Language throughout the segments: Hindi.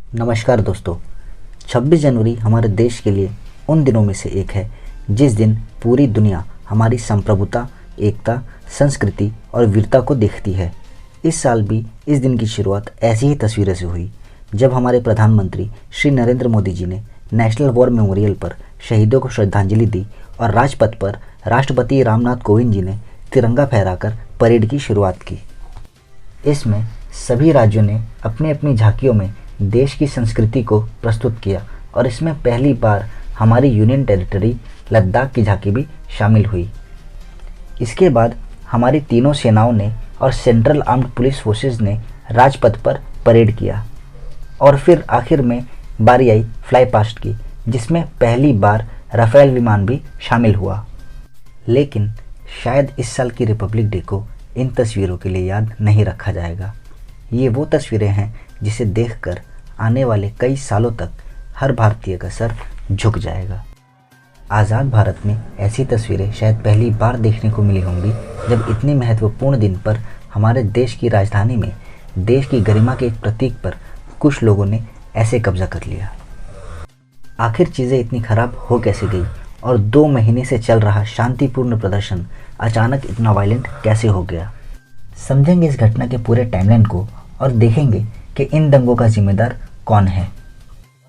नमस्कार दोस्तों। 26 जनवरी हमारे देश के लिए उन दिनों में से एक है जिस दिन पूरी दुनिया हमारी संप्रभुता, एकता, संस्कृति और वीरता को देखती है। इस साल भी इस दिन की शुरुआत ऐसी ही तस्वीरों से हुई जब हमारे प्रधानमंत्री श्री नरेंद्र मोदी जी ने नेशनल वॉर मेमोरियल पर शहीदों को श्रद्धांजलि दी और राजपथ पर राष्ट्रपति रामनाथ कोविंद जी ने तिरंगा फहराकर परेड की शुरुआत की। इसमें सभी राज्यों ने अपनी अपनी झांकियों में देश की संस्कृति को प्रस्तुत किया और इसमें पहली बार हमारी यूनियन टेरिटरी लद्दाख की झांकी भी शामिल हुई। इसके बाद हमारी तीनों सेनाओं ने और सेंट्रल आर्म्ड पुलिस फोर्सेस ने राजपथ पर परेड किया और फिर आखिर में बारी आई फ्लाई पास्ट की, जिसमें पहली बार राफेल विमान भी शामिल हुआ। लेकिन शायद इस साल की रिपब्लिक डे को इन तस्वीरों के लिए याद नहीं रखा जाएगा। ये वो तस्वीरें हैं जिसे देखकर आने वाले कई सालों तक हर भारतीय का सर झुक जाएगा। आज़ाद भारत में ऐसी तस्वीरें शायद पहली बार देखने को मिली होंगी जब इतने महत्वपूर्ण दिन पर हमारे देश की राजधानी में देश की गरिमा के एक प्रतीक पर कुछ लोगों ने ऐसे कब्जा कर लिया। आखिर चीज़ें इतनी खराब हो कैसे गई और 2 महीने से चल रहा शांतिपूर्ण प्रदर्शन अचानक इतना वायलेंट कैसे हो गया? समझेंगे इस घटना के पूरे टाइमलाइन को और देखेंगे कि इन दंगों का जिम्मेदार कौन है।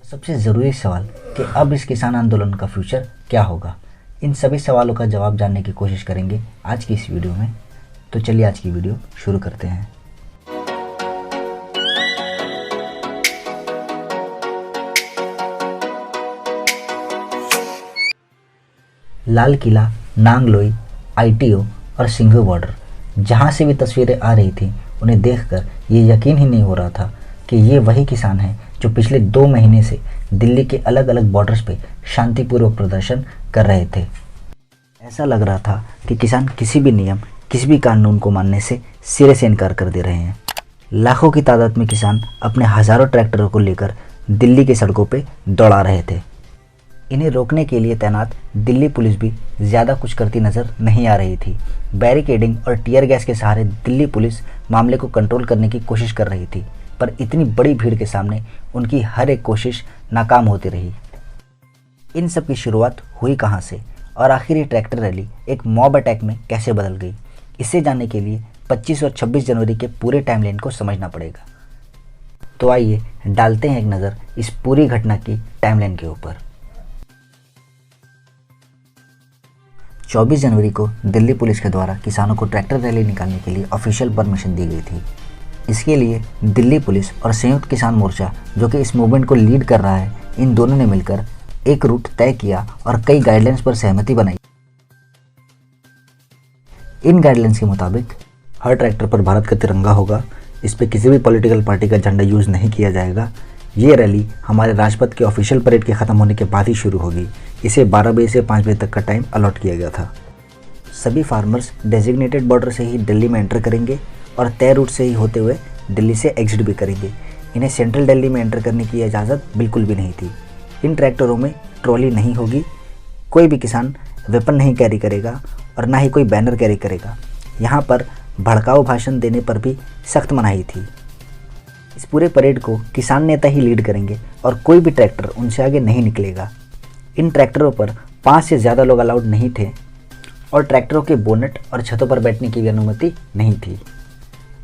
सबसे ज़रूरी सवाल कि अब इस किसान आंदोलन का फ्यूचर क्या होगा। इन सभी सवालों का जवाब जानने की कोशिश करेंगे आज की इस वीडियो में। तो चलिए आज की वीडियो शुरू करते हैं। लाल किला, नांगलोई, आईटीओ और सिंघू बॉर्डर, जहाँ से भी तस्वीरें आ रही थी उन्हें देखकर ये यकीन ही नहीं हो रहा था कि ये वही किसान हैं जो पिछले 2 महीने से दिल्ली के अलग अलग बॉर्डर्स पे शांतिपूर्वक प्रदर्शन कर रहे थे। ऐसा लग रहा था कि किसान किसी भी नियम, किसी भी कानून को मानने से सिरे से इनकार कर दे रहे हैं। लाखों की तादाद में किसान अपने हज़ारों ट्रैक्टरों को लेकर दिल्ली की सड़कों पर दौड़ा रहे थे। इन्हें रोकने के लिए तैनात दिल्ली पुलिस भी ज़्यादा कुछ करती नज़र नहीं आ रही थी। बैरिकेडिंग और टीयर गैस के सहारे दिल्ली पुलिस मामले को कंट्रोल करने की कोशिश कर रही थी, पर इतनी बड़ी भीड़ के सामने उनकी हर एक कोशिश नाकाम होती रही। इन सब की शुरुआत हुई कहाँ से और आखिर ये ट्रैक्टर रैली एक मॉब अटैक में कैसे बदल गई, इसे जानने के लिए 25 और 26 जनवरी के पूरे टाइमलाइन को समझना पड़ेगा। तो आइए डालते हैं एक नज़र इस पूरी घटना की टाइमलाइन के ऊपर। 24 जनवरी को दिल्ली पुलिस के द्वारा किसानों को ट्रैक्टर रैली निकालने के लिए ऑफिशियल परमिशन दी गई थी। इसके लिए दिल्ली पुलिस और संयुक्त किसान मोर्चा, जो कि इस मूवमेंट को लीड कर रहा है, इन दोनों ने मिलकर एक रूट तय किया और कई गाइडलाइंस पर सहमति बनाई। इन गाइडलाइंस के मुताबिक हर ट्रैक्टर पर भारत का तिरंगा होगा, इस पर किसी भी पॉलिटिकल पार्टी का झंडा यूज़ नहीं किया जाएगा। ये रैली हमारे राजपथ के ऑफिशियल परेड के ख़त्म होने के बाद ही शुरू होगी। इसे 12 बजे से 5 बजे तक का टाइम अलॉट किया गया था। सभी फार्मर्स डेजिग्नेटेड बॉर्डर से ही दिल्ली में एंटर करेंगे और तय रूट से ही होते हुए दिल्ली से एग्जिट भी करेंगे। इन्हें सेंट्रल दिल्ली में एंटर करने की इजाज़त बिल्कुल भी नहीं थी। इन ट्रैक्टरों में ट्रॉली नहीं होगी, कोई भी किसान वेपन नहीं कैरी करेगा और ना ही कोई बैनर कैरी करेगा। यहाँ पर भड़काऊ भाषण देने पर भी सख्त मनाही थी। इस पूरे परेड को किसान नेता ही लीड करेंगे और कोई भी ट्रैक्टर उनसे आगे नहीं निकलेगा। इन ट्रैक्टरों पर 5 से ज़्यादा लोग अलाउड नहीं थे और ट्रैक्टरों के बोनट और छतों पर बैठने की भी अनुमति नहीं थी।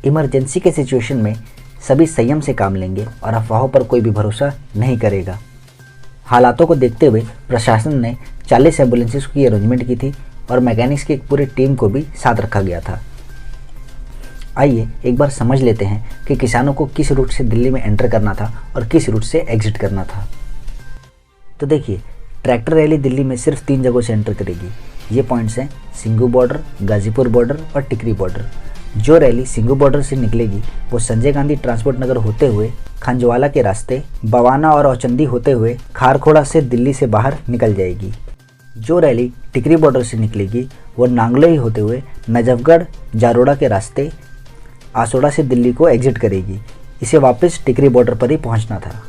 इमरजेंसी के सिचुएशन में सभी संयम से काम लेंगे और अफवाहों पर कोई भी भरोसा नहीं करेगा। हालातों को देखते हुए प्रशासन ने 40 एम्बुलेंसेस की अरेंजमेंट की थी और मैकेनिक्स की एक पूरी टीम को भी साथ रखा गया था। आइए एक बार समझ लेते हैं कि किसानों को किस रूट से दिल्ली में एंटर करना था और किस रूट से एग्जिट करना था। तो देखिए, ट्रैक्टर रैली दिल्ली में सिर्फ 3 जगहों से एंटर करेगी। ये पॉइंट्स हैं सिंघू बॉर्डर, गाजीपुर बॉर्डर और टिकरी बॉर्डर। जो रैली सिंघू बॉर्डर से निकलेगी वो संजय गांधी ट्रांसपोर्ट नगर होते हुए खंजवाला के रास्ते बवाना और औचंदी होते हुए खारखोड़ा से दिल्ली से बाहर निकल जाएगी। जो रैली टिकरी बॉर्डर से निकलेगी वो नांगलोई होते हुए नजफगढ़ जारोड़ा के रास्ते आसोड़ा से दिल्ली को एग्जिट करेगी। इसे वापस टिकरी बॉर्डर पर ही पहुंचना था।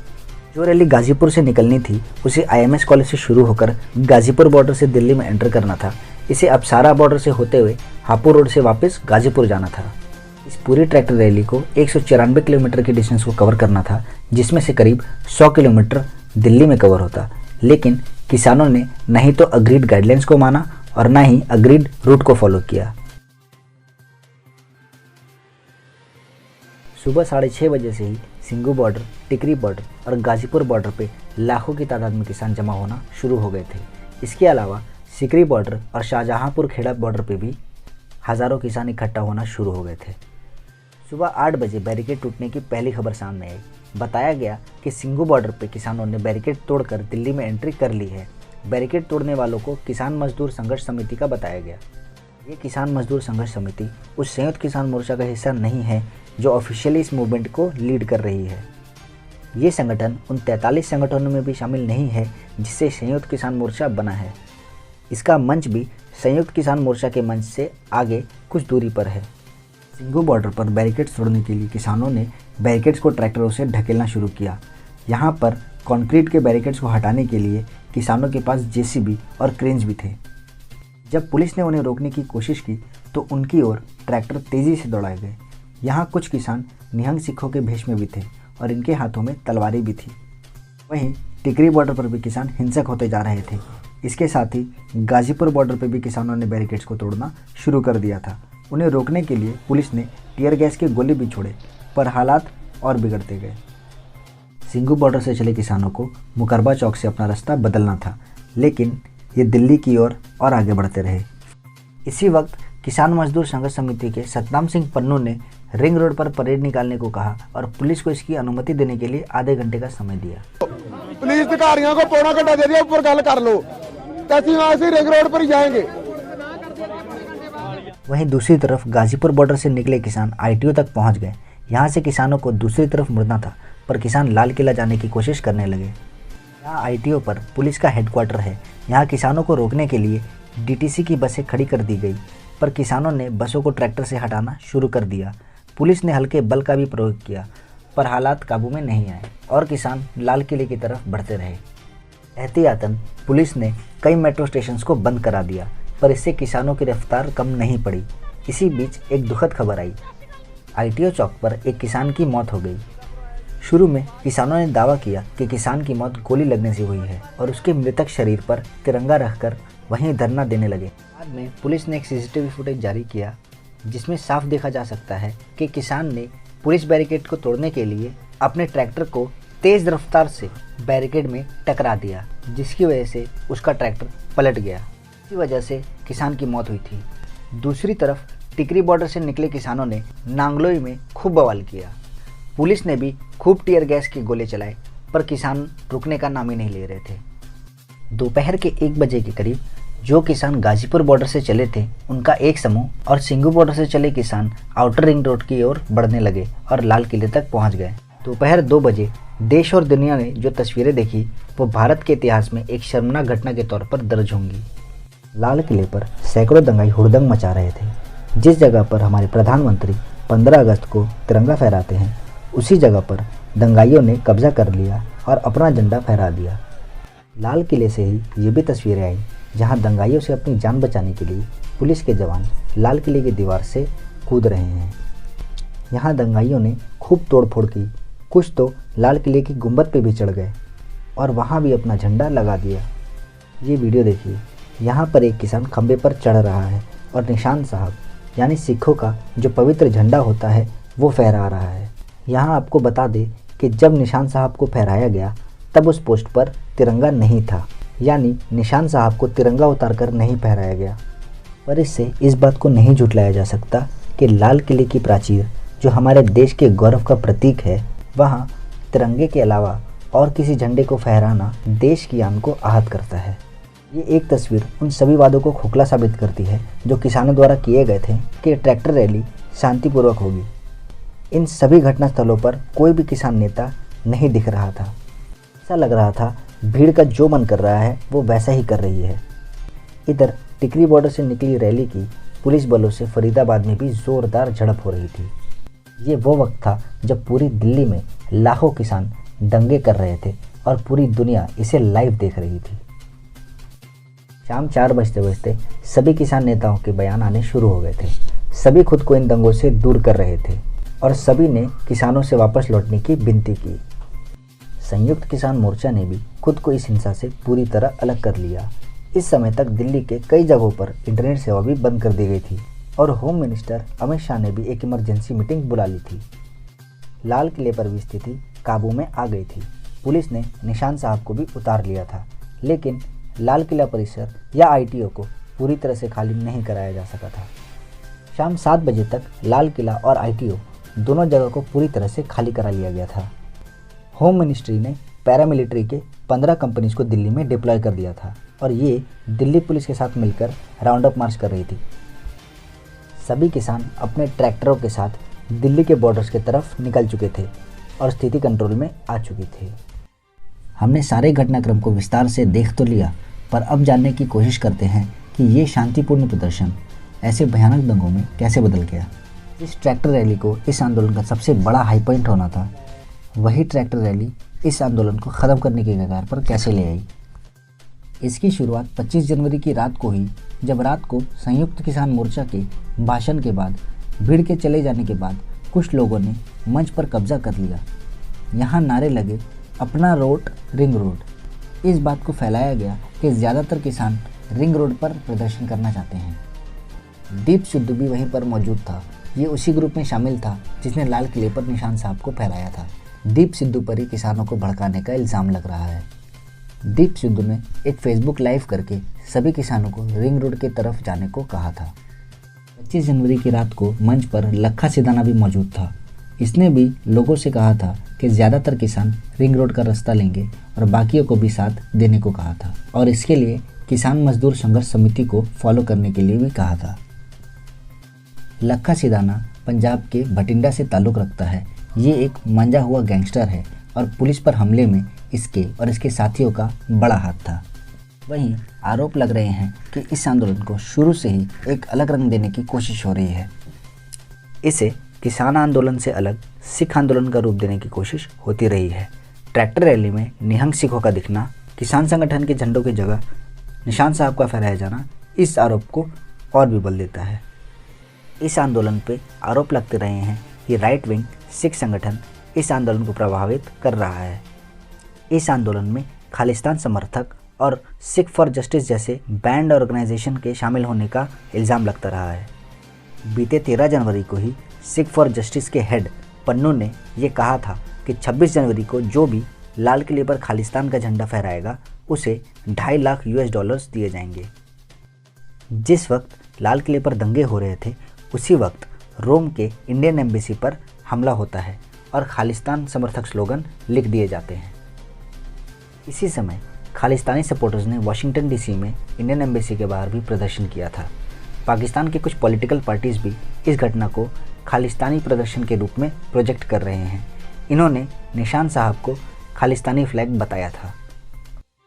जो रैली गाजीपुर से निकलनी थी उसे आईएमएस कॉलेज से शुरू होकर गाजीपुर बॉर्डर से दिल्ली में एंटर करना था। इसे अप्सारा बॉर्डर से होते हुए हापुड़ रोड से वापस गाजीपुर जाना था। इस पूरी ट्रैक्टर रैली को 194 किलोमीटर की डिस्टेंस को कवर करना था, जिसमें से करीब 100 किलोमीटर दिल्ली में कवर होता, लेकिन किसानों ने नहीं तो अग्रीड गाइडलाइंस को माना और ना ही अग्रीड रूट को फॉलो किया। सुबह 6:30 बजे से ही सिंघू बॉर्डर, टिकरी बॉर्डर और गाजीपुर बॉर्डर पे लाखों की तादाद में किसान जमा होना शुरू हो गए थे। इसके अलावा सिकरी बॉर्डर और शाहजहांपुर खेड़ा बॉर्डर पे भी हज़ारों किसान इकट्ठा होना शुरू हो गए थे। सुबह 8 बजे बैरिकेड टूटने की पहली खबर सामने आई। बताया गया कि सिंघू बॉर्डर पे किसानों ने बैरिकेड तोड़कर दिल्ली में एंट्री कर ली है। बैरिकेड तोड़ने वालों को किसान मजदूर संघर्ष समिति का बताया गया। ये किसान मजदूर संघर्ष समिति उस संयुक्त किसान मोर्चा का हिस्सा नहीं है जो ऑफिशियली इस मूवमेंट को लीड कर रही है। ये संगठन उन 43 संगठनों में भी शामिल नहीं है जिससे संयुक्त किसान मोर्चा बना है। इसका मंच भी संयुक्त किसान मोर्चा के मंच से आगे कुछ दूरी पर है। सिंघू बॉर्डर पर बैरिकेड्स तोड़ने के लिए किसानों ने बैरिकेड्स को ट्रैक्टरों से ढकेलना शुरू किया। यहाँ पर कंक्रीट के बैरिकेड्स को हटाने के लिए किसानों के पास जेसीबी और क्रेन्स भी थे। जब पुलिस ने उन्हें रोकने की कोशिश की तो उनकी ओर ट्रैक्टर तेज़ी से दौड़ाए गए। यहाँ कुछ किसान निहंग सिखों के भेष में भी थे और इनके हाथों में तलवारें भी थी। वहीं टिकरी बॉर्डर पर भी किसान हिंसक होते जा रहे थे। इसके साथ ही गाजीपुर बॉर्डर पर भी किसानों ने बैरिकेड्स को तोड़ना शुरू कर दिया था। उन्हें रोकने के लिए पुलिस ने टीयर गैस के गोले भी छोड़े, पर हालात और बिगड़ते गए। सिंघू बॉर्डर से चले किसानों को मुकरबा चौक से अपना रास्ता बदलना था, लेकिन ये दिल्ली की ओर और आगे बढ़ते रहे। इसी वक्त किसान मजदूर संघर्ष समिति के सतनाम सिंह पन्नू ने रिंग रोड पर परेड निकालने को कहा और पुलिस को इसकी अनुमति देने के लिए आधे घंटे का समय दिया। पुलिस अधिकारियों को पौना घंटा दे दिया, ऊपर गल कर लो, वहां से रिंग रोड पर ही जाएंगे। वहीं दूसरी तरफ गाजीपुर बॉर्डर से निकले किसान आईटीओ तक पहुंच गए। यहां से किसानों को दूसरी तरफ मुड़ना था, पर किसान लाल किला जाने की कोशिश करने लगे। यहाँ आईटीओ पर पुलिस का हेडक्वार्टर है। यहाँ किसानों को रोकने के लिए डीटीसी की बसें खड़ी कर दी गई, पर किसानों ने बसों को ट्रैक्टर से हटाना शुरू कर दिया। पुलिस ने हल्के बल का भी प्रयोग किया, पर हालात काबू में नहीं आए और किसान लाल किले की तरफ बढ़ते रहे। एहतियातन पुलिस ने कई मेट्रो स्टेशंस को बंद करा दिया, पर इससे किसानों की रफ्तार कम नहीं पड़ी। इसी बीच एक दुखद खबर आई। आईटीओ चौक पर एक किसान की मौत हो गई। शुरू में किसानों ने दावा किया कि किसान की मौत गोली लगने से हुई है और उसके मृतक शरीर पर तिरंगा रखकर वहीं धरना देने लगे। बाद में पुलिस ने एक सीसीटीवी फुटेज जारी किया, जिसमें साफ देखा जा सकता है कि किसान ने पुलिस बैरिकेड को तोड़ने के लिए अपने ट्रैक्टर को तेज़ रफ्तार से बैरिकेड में टकरा दिया, जिसकी वजह से उसका ट्रैक्टर पलट गया। इसी वजह से किसान की मौत हुई थी। दूसरी तरफ टिकरी बॉर्डर से निकले किसानों ने नांगलोई में खूब बवाल किया। पुलिस ने भी खूब टीयर गैस के गोले चलाए, पर किसान रुकने का नाम ही नहीं ले रहे थे। दोपहर के 1 बजे के करीब जो किसान गाजीपुर बॉर्डर से चले थे, उनका एक समूह और सिंघू बॉर्डर से चले किसान आउटर रिंग रोड की ओर बढ़ने लगे और लाल किले तक पहुंच गए। दोपहर 2 बजे देश और दुनिया ने जो तस्वीरें देखी वो भारत के इतिहास में एक शर्मनाक घटना के तौर पर दर्ज होंगी। लाल किले पर सैकड़ों दंगाई हुड़दंग मचा रहे थे। जिस जगह पर हमारे प्रधानमंत्री 15 अगस्त को तिरंगा फहराते हैं, उसी जगह पर दंगाइयों ने कब्जा कर लिया और अपना झंडा फहरा दिया। लाल किले से ही ये भी तस्वीरें आई जहां दंगाइयों से अपनी जान बचाने के लिए पुलिस के जवान लाल किले की दीवार से कूद रहे हैं। यहाँ दंगाइयों ने खूब तोड़फोड़ की। कुछ तो लाल किले की गुंबद पे भी चढ़ गए और वहाँ भी अपना झंडा लगा दिया। ये वीडियो देखिए। यहाँ पर एक किसान खंबे पर चढ़ रहा है और निशान साहब यानी सिखों का जो पवित्र झंडा होता है वो फहरा रहा है। यहाँ आपको बता दें कि जब निशान साहब को फहराया गया तब उस पोस्ट पर तिरंगा नहीं था, यानी निशान साहब को तिरंगा उतारकर नहीं फहराया गया। पर इससे इस बात को नहीं झुठलाया जा सकता कि लाल किले की प्राचीर जो हमारे देश के गौरव का प्रतीक है, वहाँ तिरंगे के अलावा और किसी झंडे को फहराना देश की आन को आहत करता है। ये एक तस्वीर उन सभी वादों को खोखला साबित करती है जो किसानों द्वारा किए गए थे कि ट्रैक्टर रैली शांतिपूर्वक होगी। इन सभी घटना स्थलों पर कोई भी किसान नेता नहीं दिख रहा था। ऐसा लग रहा था भीड़ का जो मन कर रहा है वो वैसा ही कर रही है। इधर टिकरी बॉर्डर से निकली रैली की पुलिस बलों से फरीदाबाद में भी जोरदार झड़प हो रही थी। ये वो वक्त था जब पूरी दिल्ली में लाखों किसान दंगे कर रहे थे और पूरी दुनिया इसे लाइव देख रही थी। शाम 4 बजते बजते सभी किसान नेताओं के बयान आने शुरू हो गए थे। सभी खुद को इन दंगों से दूर कर रहे थे और सभी ने किसानों से वापस लौटने की विनती की। संयुक्त किसान मोर्चा ने भी खुद को इस हिंसा से पूरी तरह अलग कर लिया। इस समय तक दिल्ली के कई जगहों पर इंटरनेट सेवा भी बंद कर दी गई थी और होम मिनिस्टर अमित शाह ने भी एक इमरजेंसी मीटिंग बुला ली थी। लाल किले पर भी स्थिति काबू में आ गई थी। पुलिस ने निशान साहब को भी उतार लिया था, लेकिन लाल किला परिसर या आईटीओ को पूरी तरह से खाली नहीं कराया जा सका था। शाम 7 बजे तक लाल किला और आईटीओ दोनों जगह को पूरी तरह से खाली करा लिया गया था। होम मिनिस्ट्री ने पैरामिलिट्री के 15 कंपनीज को दिल्ली में डिप्लॉय कर दिया था और ये दिल्ली पुलिस के साथ मिलकर राउंड अप मार्च कर रही थी। सभी किसान अपने ट्रैक्टरों के साथ दिल्ली के बॉर्डर्स की तरफ निकल चुके थे और स्थिति कंट्रोल में आ चुकी थी। हमने सारे घटनाक्रम को विस्तार से देख तो लिया, पर अब जानने की कोशिश करते हैं कि ये शांतिपूर्ण प्रदर्शन ऐसे भयानक दंगों में कैसे बदल गया। इस ट्रैक्टर रैली को इस आंदोलन का सबसे बड़ा हाई पॉइंट होना था, वही ट्रैक्टर रैली इस आंदोलन को ख़त्म करने के कगार पर कैसे ले आई। इसकी शुरुआत 25 जनवरी की रात को हुई, जब रात को संयुक्त किसान मोर्चा के भाषण के बाद भीड़ के चले जाने के बाद कुछ लोगों ने मंच पर कब्जा कर लिया। यहाँ नारे लगे, अपना रोड रिंग रोड। इस बात को फैलाया गया कि ज़्यादातर किसान रिंग रोड पर प्रदर्शन करना चाहते हैं। दीप सिद्धू भी वहीं पर मौजूद था। ये उसी ग्रुप में शामिल था जिसने लाल किले पर निशान साहब को फहराया था। दीप सिद्धू पर ही किसानों को भड़काने का इल्ज़ाम लग रहा है। दीप सिद्धू ने एक फेसबुक लाइव करके सभी किसानों को रिंग रोड की तरफ जाने को कहा था। 25 जनवरी की रात को मंच पर लखा सिदाना भी मौजूद था। इसने भी लोगों से कहा था कि ज़्यादातर किसान रिंग रोड का रास्ता लेंगे और बाकियों को भी साथ देने को कहा था और इसके लिए किसान मजदूर संघर्ष समिति को फॉलो करने के लिए भी कहा था। लखा सिदाना पंजाब के भटिंडा से ताल्लुक़ रखता है। ये एक मंजा हुआ गैंगस्टर है और पुलिस पर हमले में इसके और इसके साथियों का बड़ा हाथ था। वहीं आरोप लग रहे हैं कि इस आंदोलन को शुरू से ही एक अलग रंग देने की कोशिश हो रही है। इसे किसान आंदोलन से अलग सिख आंदोलन का रूप देने की कोशिश होती रही है। ट्रैक्टर रैली में निहंग सिखों का दिखना, किसान संगठन के झंडों की जगह निशान साहब का फहराया जाना इस आरोप को और भी बल देता है। इस आंदोलन पे आरोप लगते रहे हैं कि राइट विंग सिख संगठन इस आंदोलन को प्रभावित कर रहा है। इस आंदोलन में खालिस्तान समर्थक और सिख फॉर जस्टिस जैसे बैंड ऑर्गेनाइजेशन के शामिल होने का इल्ज़ाम लगता रहा है। बीते 13 जनवरी को ही सिख फॉर जस्टिस के हेड पन्नू ने ये कहा था कि 26 जनवरी को जो भी लाल किले पर खालिस्तान का झंडा फहराएगा उसे $2.5 लाख US दिए जाएंगे। जिस वक्त लाल किले पर दंगे हो रहे थे उसी वक्त रोम के इंडियन एम्बेसी पर हमला होता है और खालिस्तान समर्थक स्लोगन लिख दिए जाते हैं। इसी समय खालिस्तानी सपोर्टर्स ने वाशिंगटन DC में इंडियन एम्बेसी के बाहर भी प्रदर्शन किया था। पाकिस्तान के कुछ पॉलिटिकल पार्टीज़ भी इस घटना को खालिस्तानी प्रदर्शन के रूप में प्रोजेक्ट कर रहे हैं। इन्होंने निशान साहब को खालिस्तानी फ्लैग बताया था।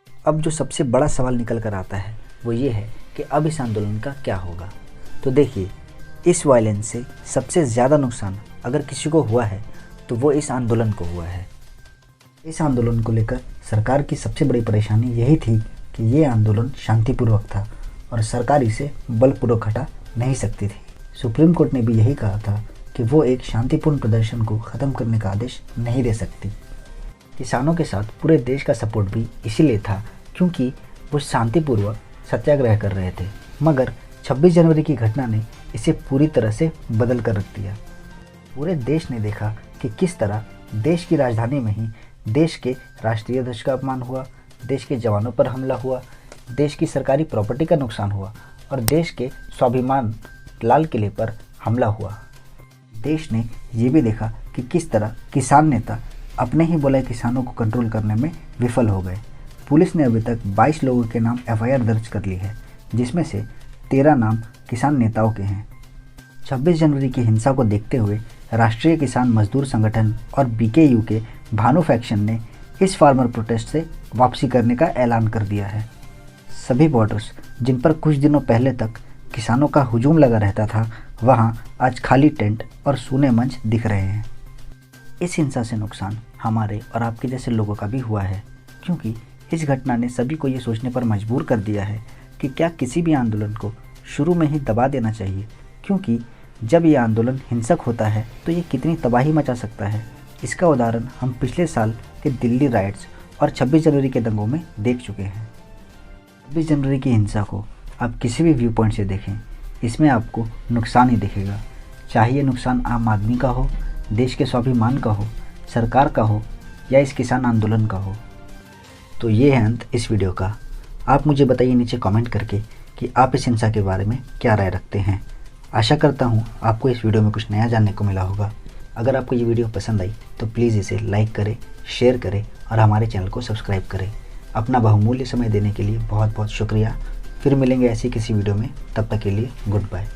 अब जो सबसे बड़ा सवाल निकल कर आता है वो ये है कि अब इस आंदोलन का क्या होगा। तो देखिए, इस वायलेंस से सबसे ज़्यादा नुकसान अगर किसी को हुआ है तो वो इस आंदोलन को हुआ है। इस आंदोलन को लेकर सरकार की सबसे बड़ी परेशानी यही थी कि ये आंदोलन शांतिपूर्वक था और सरकार इसे बलपूर्वक हटा नहीं सकती थी। सुप्रीम कोर्ट ने भी यही कहा था कि वो एक शांतिपूर्ण प्रदर्शन को ख़त्म करने का आदेश नहीं दे सकती। किसानों के साथ पूरे देश का सपोर्ट भी इसीलिए था क्योंकि वो शांतिपूर्वक सत्याग्रह कर रहे थे, मगर 26 जनवरी की घटना ने इसे पूरी तरह से बदल कर रख दिया। पूरे देश ने देखा कि किस तरह देश की राजधानी में ही देश के राष्ट्रीय ध्वज का अपमान हुआ, देश के जवानों पर हमला हुआ, देश की सरकारी प्रॉपर्टी का नुकसान हुआ और देश के स्वाभिमान लाल किले पर हमला हुआ। देश ने ये भी देखा कि किस तरह किसान नेता अपने ही बुलाए किसानों को कंट्रोल करने में विफल हो गए। पुलिस ने अभी तक 22 लोगों के नाम FIR दर्ज कर ली है, जिसमें से 13 नाम किसान नेताओं के हैं। 26 जनवरी की हिंसा को देखते हुए राष्ट्रीय किसान मजदूर संगठन और BKU के भानु फैक्शन ने इस फार्मर प्रोटेस्ट से वापसी करने का ऐलान कर दिया है। सभी बॉर्डर्स जिन पर कुछ दिनों पहले तक किसानों का हुजूम लगा रहता था, वहां आज खाली टेंट और सूने मंच दिख रहे हैं। इस हिंसा से नुकसान हमारे और आपके जैसे लोगों का भी हुआ है, क्योंकि इस घटना ने सभी को ये सोचने पर मजबूर कर दिया है कि क्या किसी भी आंदोलन को शुरू में ही दबा देना चाहिए, क्योंकि जब ये आंदोलन हिंसक होता है तो ये कितनी तबाही मचा सकता है, इसका उदाहरण हम पिछले साल के दिल्ली राइट्स और 26 जनवरी के दंगों में देख चुके हैं। 26 जनवरी की हिंसा को आप किसी भी व्यू पॉइंट से देखें, इसमें आपको नुकसान ही दिखेगा, चाहे ये नुकसान आम आदमी का हो, देश के स्वाभिमान का हो, सरकार का हो या इस किसान आंदोलन का हो। तो ये है अंत इस वीडियो का। आप मुझे बताइए नीचे कमेंट करके कि आप इस हिंसा के बारे में क्या राय रखते हैं। आशा करता हूँ आपको इस वीडियो में कुछ नया जानने को मिला होगा। अगर आपको ये वीडियो पसंद आई तो प्लीज़ इसे लाइक करें, शेयर करें और हमारे चैनल को सब्सक्राइब करें। अपना बहुमूल्य समय देने के लिए बहुत बहुत शुक्रिया। फिर मिलेंगे ऐसी किसी वीडियो में, तब तक के लिए गुड बाय।